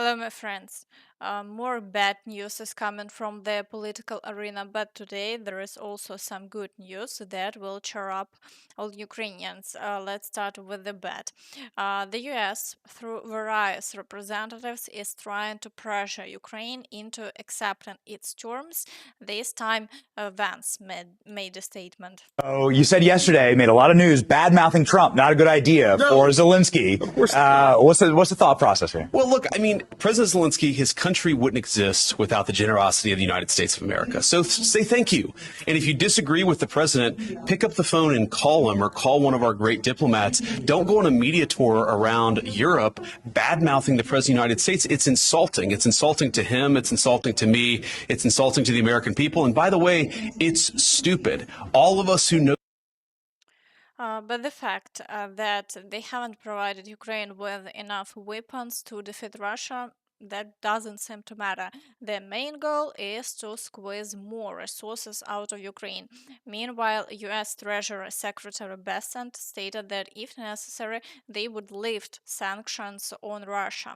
Hello, my friends. More bad news is coming from the political arena, but today there is also some good news that will cheer up all Ukrainians. Let's start with the bad. The US, through various representatives, is trying to pressure Ukraine into accepting its terms. This time, Vance made a statement. Oh, you said yesterday, made a lot of news, bad mouthing Trump, not a good idea for Zelensky. Of course. What's the thought process here? Well, look, I mean, President Zelensky, his country wouldn't exist without the generosity of the United States of America. So say thank you. And if you disagree with the president, pick up the phone and call him or call one of our great diplomats. Don't go on a media tour around Europe bad mouthing the president of the United States. It's insulting. It's insulting to him. It's insulting to me. It's insulting to the American people. And by the way, it's stupid. All of us who know. But the fact that they haven't provided Ukraine with enough weapons to defeat Russia, that doesn't seem to matter. The main goal is to squeeze more resources out of Ukraine. Meanwhile, US Treasury Secretary Bessent stated that if necessary, they would lift sanctions on Russia.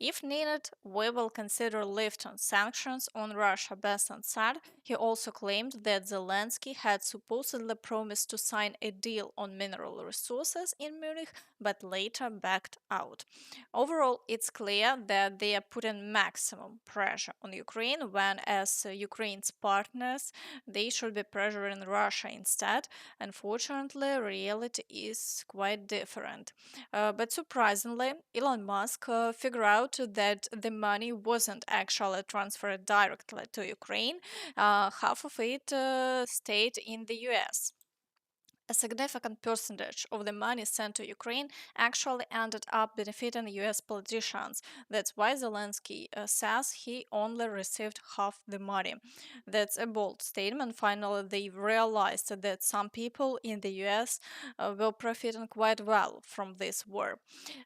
If needed, we will consider lifting sanctions on Russia, Bessent said. He also claimed that Zelensky had supposedly promised to sign a deal on mineral resources in Munich, but later backed out. Overall, it's clear that they are putting maximum pressure on Ukraine when, as Ukraine's partners, they should be pressuring Russia instead. Unfortunately, reality is quite different. But surprisingly, Elon Musk figured out that the money wasn't actually transferred directly to Ukraine. Half of it stayed in the US. A significant percentage of the money sent to Ukraine actually ended up benefiting US politicians. That's why Zelensky says he only received half the money. That's a bold statement. Finally, they realized that some people in the US were profiting quite well from this war.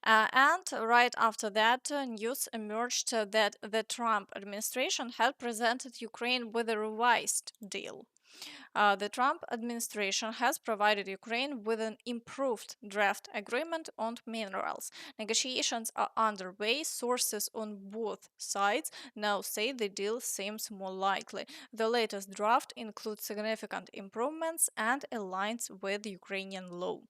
And right after that, news emerged that the Trump administration had presented Ukraine with a revised deal. The Trump administration has provided Ukraine with an improved draft agreement on minerals. Negotiations are underway. Sources on both sides now say the deal seems more likely. The latest draft includes significant improvements and aligns with Ukrainian law.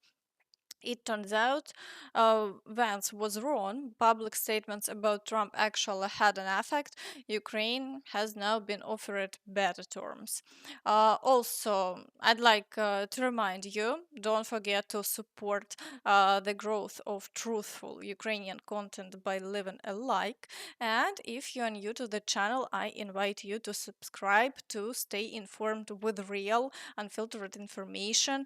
It turns out Vance was wrong. Public statements about Trump actually had an effect. Ukraine has now been offered better terms. Also, I'd like to remind you, don't forget to support the growth of truthful Ukrainian content by leaving a like. And if you are new to the channel, I invite you to subscribe to stay informed with real, unfiltered information.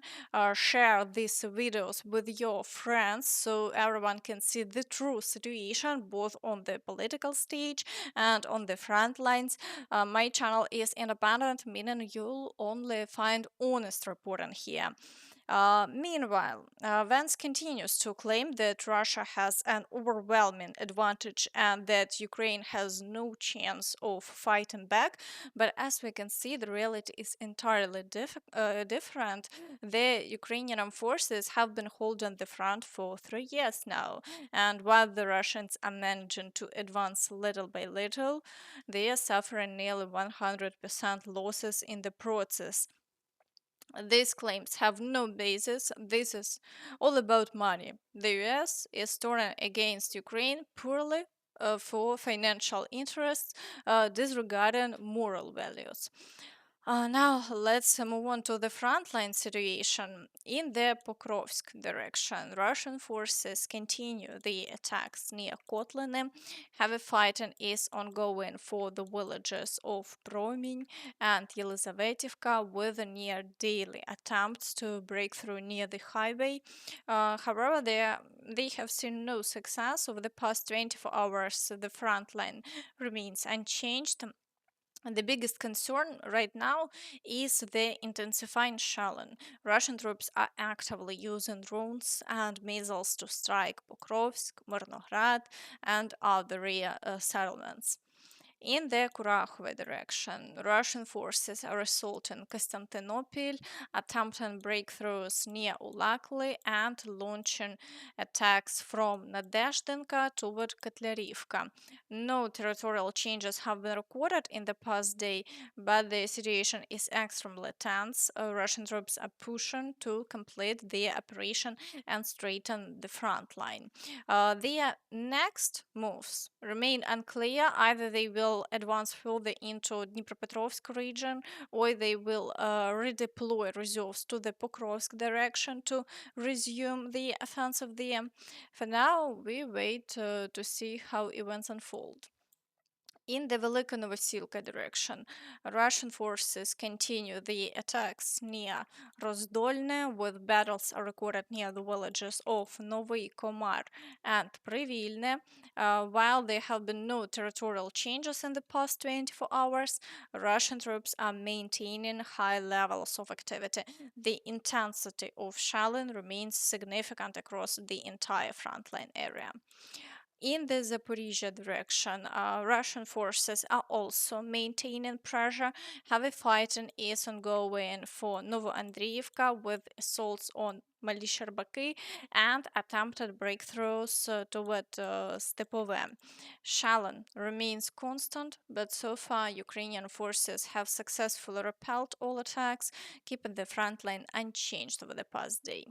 Share these videos with your friends so everyone can see the true situation both on the political stage and on the front lines. My channel is independent, meaning you'll only find honest reporting here. Meanwhile, Vance continues to claim that Russia has an overwhelming advantage and that Ukraine has no chance of fighting back. But as we can see, the reality is entirely different. The Ukrainian armed forces have been holding the front for 3 years now, and while the Russians are managing to advance little by little, they are suffering nearly 100% losses in the process. These claims have no basis. This is all about money. The US is turning against Ukraine purely for financial interests, disregarding moral values. Now let's move on to the frontline situation. In the Pokrovsk direction, Russian forces continue the attacks near Kotliny. Heavy fighting is ongoing for the villages of Prominy and Yelizavetivka with near daily attempts to break through near the highway. However, they have seen no success over the past 24 hours. The front line remains unchanged. The biggest concern right now is the intensifying shelling. Russian troops are actively using drones and missiles to strike Pokrovsk, Myrnograd, and other settlements. In the Kurakhove direction, Russian forces are assaulting Constantinople, attempting breakthroughs near Ulakli, and launching attacks from Nadezhdinka toward Kotlярivka. No territorial changes have been recorded in the past day, but the situation is extremely tense. Russian troops are pushing to complete their operation and straighten the front line. Their next moves remain unclear. Either they will advance further into Dnipropetrovsk region, or they will redeploy reserves to the Pokrovsk direction to resume the offensive there. For now, we wait to see how events unfold. In the Velyka Novosilka direction, Russian forces continue the attacks near Rozdolne, with battles are recorded near the villages of Novy Komar and Privilne. While there have been no territorial changes in the past 24 hours, Russian troops are maintaining high levels of activity. The intensity of shelling remains significant across the entire frontline area. In the Zaporizhia direction, Russian forces are also maintaining pressure. Heavy fighting is ongoing for Novoandreevka, with assaults on Malysherbaki and attempted breakthroughs toward Stepove. Shalin remains constant, but so far Ukrainian forces have successfully repelled all attacks, keeping the front line unchanged over the past day.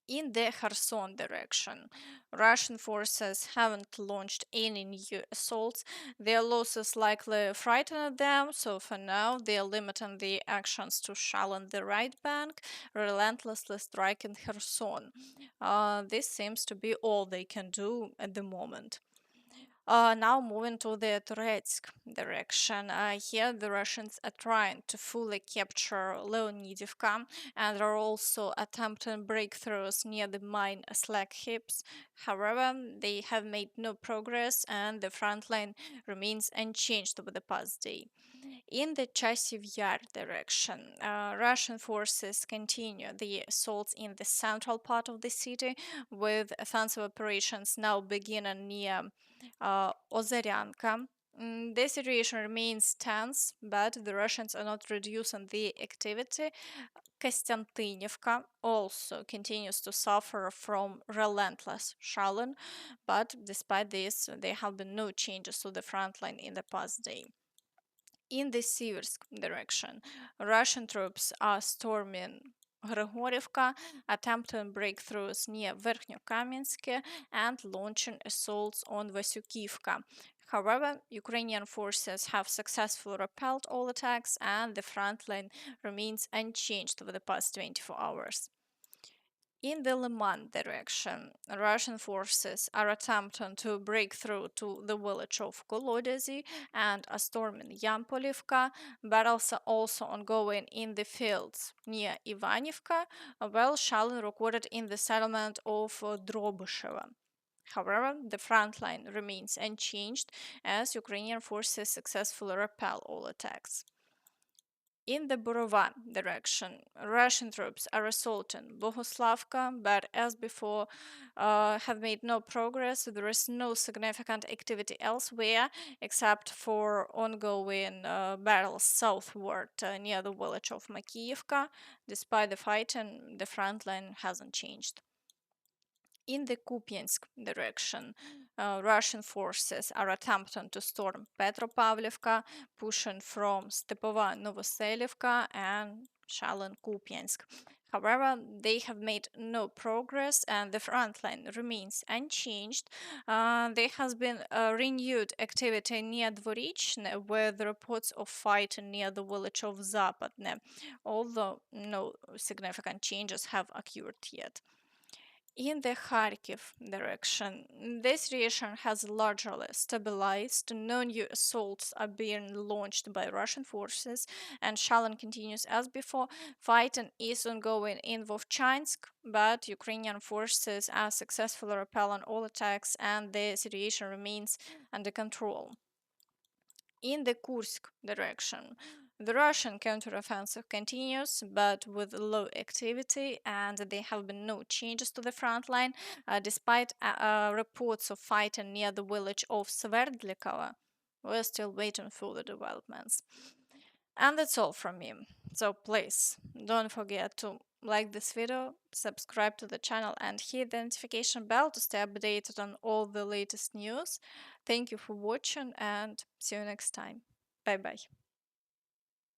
In the Kherson direction, Russian forces haven't launched any new assaults. Their losses likely frightened them, so for now they are limiting the actions to Shalin the right bank, relentlessly striking Kherson. This seems to be all they can do at the moment. Now moving to the Turets direction. Here the Russians are trying to fully capture Leonidivka and are also attempting breakthroughs near the mine slag heaps. However, they have made no progress and the front line remains unchanged over the past day. In the Chasiv Yar direction, Russian forces continue the assaults in the central part of the city, with offensive operations now beginning near Ozaryanka. The situation remains tense, but the Russians are not reducing the activity. Kostantinivka also continues to suffer from relentless shelling, but despite this, there have been no changes to the front line in the past day. In the Siversk direction, Russian troops are storming Grigorivka, attempting breakthroughs near Verkhnyo-Kamensk and launching assaults on Vasyukivka. However, Ukrainian forces have successfully repelled all attacks and the front line remains unchanged over the past 24 hours. In the Liman direction, Russian forces are attempting to break through to the village of Kolodezi and are storming Yampolivka. Battles are also ongoing in the fields near Ivanivka, while shelling recorded in the settlement of Drobyshevo. However, the front line remains unchanged as Ukrainian forces successfully repel all attacks. In the Burova direction, Russian troops are assaulting Bohuslavka, but as before, have made no progress. There is no significant activity elsewhere except for ongoing battles southward near the village of Makiyevka. Despite the fighting, the front line hasn't changed. In the Kupiansk direction, Russian forces are attempting to storm Petropavlivka, pushing from Stepova Novoselivka and Shalin Kupiansk. However, they have made no progress and the front line remains unchanged. There has been renewed activity near Dvorichne, with reports of fighting near the village of Zapadne, although no significant changes have occurred yet. In the Kharkiv direction, this region has largely stabilized. No new assaults are being launched by Russian forces, and Shalin continues as before. Fighting is ongoing in Vovchansk, but Ukrainian forces are successfully repelling all attacks, and the situation remains under control. In the Kursk direction, the Russian counteroffensive continues, but with low activity, and there have been no changes to the front line, despite reports of fighting near the village of Sverdlikova. we're still waiting for the developments. And that's all from me. So please don't forget to like this video, subscribe to the channel, and hit the notification bell to stay updated on all the latest news. Thank you for watching, and see you next time. Bye bye.